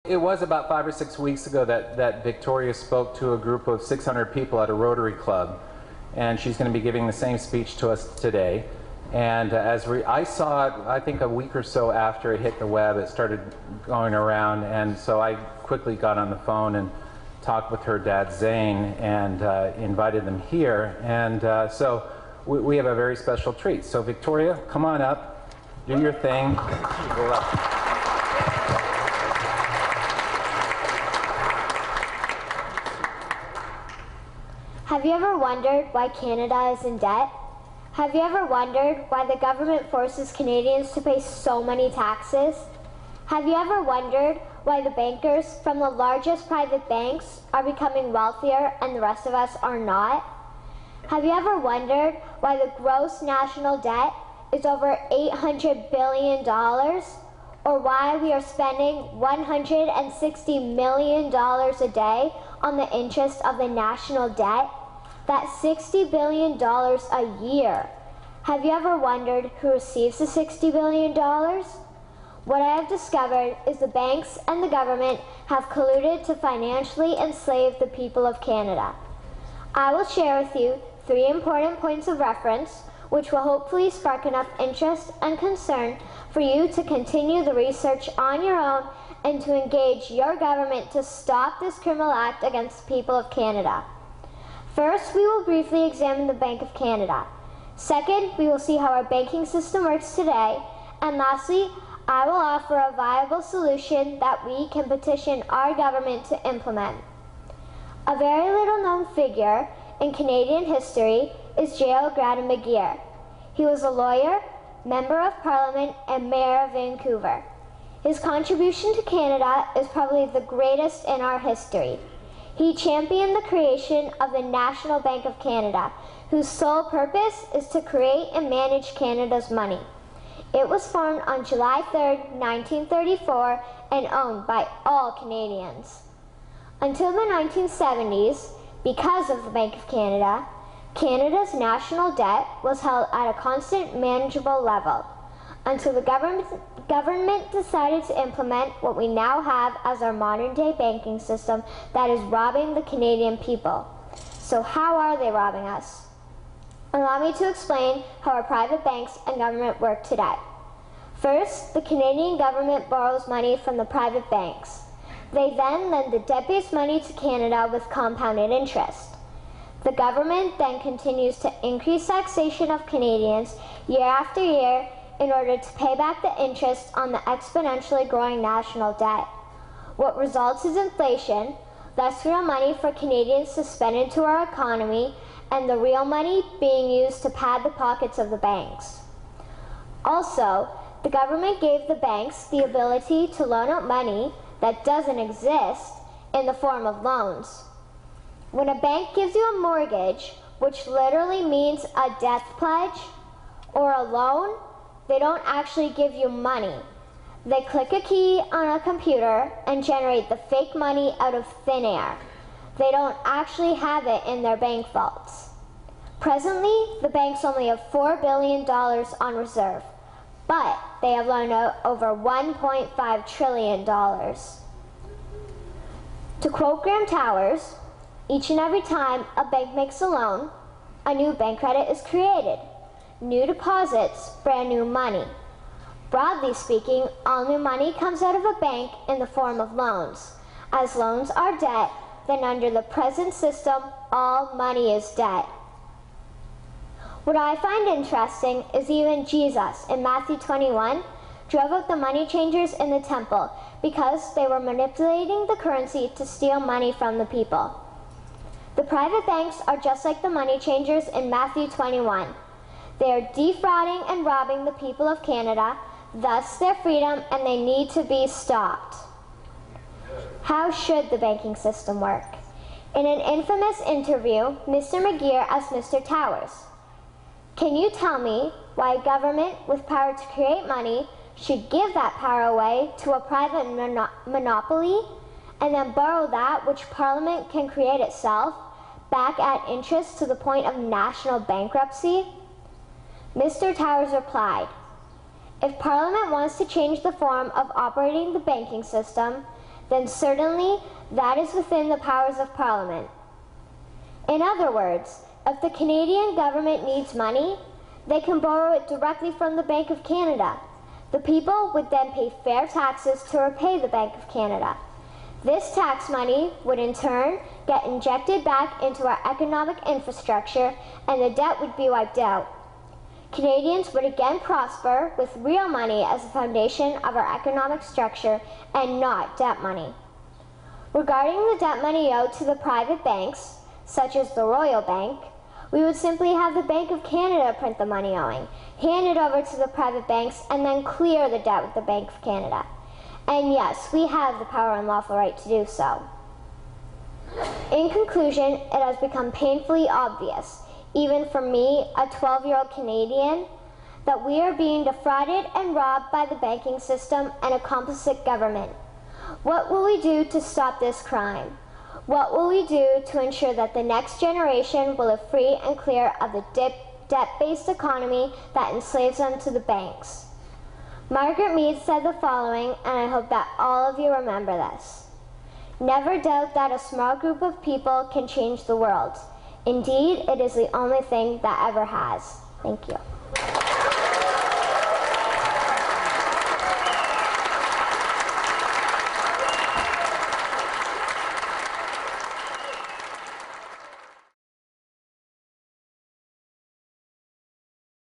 It was about 5 or 6 weeks ago that Victoria spoke to a group of 600 people at a Rotary Club, and she's going to be giving the same speech to us today. And I saw it, I think a week or so after it hit the web, it started going around, and so I quickly got on the phone and talked with her dad Zane and invited them here. And so we have a very special treat. So Victoria, come on up, do your thing. Go up. Have you ever wondered why Canada is in debt? Have you ever wondered why the government forces Canadians to pay so many taxes? Have you ever wondered why the bankers from the largest private banks are becoming wealthier and the rest of us are not? Have you ever wondered why the gross national debt is over $800 billion? Or why we are spending $160 million a day on the interest of the national debt? That's $60 billion a year. Have you ever wondered who receives the $60 billion? What I have discovered is the banks and the government have colluded to financially enslave the people of Canada. I will share with you 3 important points of reference, which will hopefully spark enough interest and concern for you to continue the research on your own and to engage your government to stop this criminal act against the people of Canada. First, we will briefly examine the Bank of Canada. Second, we will see how our banking system works today. And lastly, I will offer a viable solution that we can petition our government to implement. A very little known figure in Canadian history is J.O. McGeer. He was a lawyer, Member of Parliament, and Mayor of Vancouver. His contribution to Canada is probably the greatest in our history. He championed the creation of the National Bank of Canada, whose sole purpose is to create and manage Canada's money. It was formed on July 3, 1934, and owned by all Canadians. Until the 1970s, because of the Bank of Canada, Canada's national debt was held at a constant, manageable level, until the government decided to implement what we now have as our modern-day banking system that is robbing the Canadian people. So how are they robbing us? Allow me to explain how our private banks and government work today. First, the Canadian government borrows money from the private banks. They then lend the debt-based money to Canada with compounded interest. The government then continues to increase taxation of Canadians year after year in order to pay back the interest on the exponentially growing national debt. What results is inflation, less real money for Canadians to spend into our economy, and the real money being used to pad the pockets of the banks. Also, the government gave the banks the ability to loan out money that doesn't exist in the form of loans. When a bank gives you a mortgage, which literally means a death pledge, or a loan, they don't actually give you money. They click a key on a computer and generate the fake money out of thin air. They don't actually have it in their bank vaults. Presently, the banks only have $4 billion on reserve, but they have loaned out over $1.5 trillion. To quote Graham Towers, each and every time a bank makes a loan, a new bank credit is created. New deposits, brand new money. Broadly speaking, all new money comes out of a bank in the form of loans. As loans are debt, then under the present system, all money is debt. What I find interesting is even Jesus, in Matthew 21, drove out the money changers in the temple because they were manipulating the currency to steal money from the people. The private banks are just like the money changers in Matthew 21. They are defrauding and robbing the people of Canada, thus their freedom, and they need to be stopped. How should the banking system work? In an infamous interview, Mr. McGeer asked Mr. Towers, "Can you tell me why a government with power to create money should give that power away to a private monopoly and then borrow that which Parliament can create itself back at interest to the point of national bankruptcy?" Mr. Towers replied, "If Parliament wants to change the form of operating the banking system, then certainly that is within the powers of Parliament. In other words, if the Canadian government needs money, they can borrow it directly from the Bank of Canada. The people would then pay fair taxes to repay the Bank of Canada. This tax money would in turn get injected back into our economic infrastructure, and the debt would be wiped out. Canadians would again prosper with real money as the foundation of our economic structure and not debt money. Regarding the debt money owed to the private banks, such as the Royal Bank, we would simply have the Bank of Canada print the money owing, hand it over to the private banks, and then clear the debt with the Bank of Canada. And yes, we have the power and lawful right to do so. In conclusion, it has become painfully obvious, even for me, a 12-year-old Canadian, that we are being defrauded and robbed by the banking system and a complicit government. What will we do to stop this crime? What will we do to ensure that the next generation will live free and clear of the debt-based economy that enslaves them to the banks? Margaret Mead said the following, and I hope that all of you remember this. Never doubt that a small group of people can change the world. Indeed, it is the only thing that ever has. Thank you.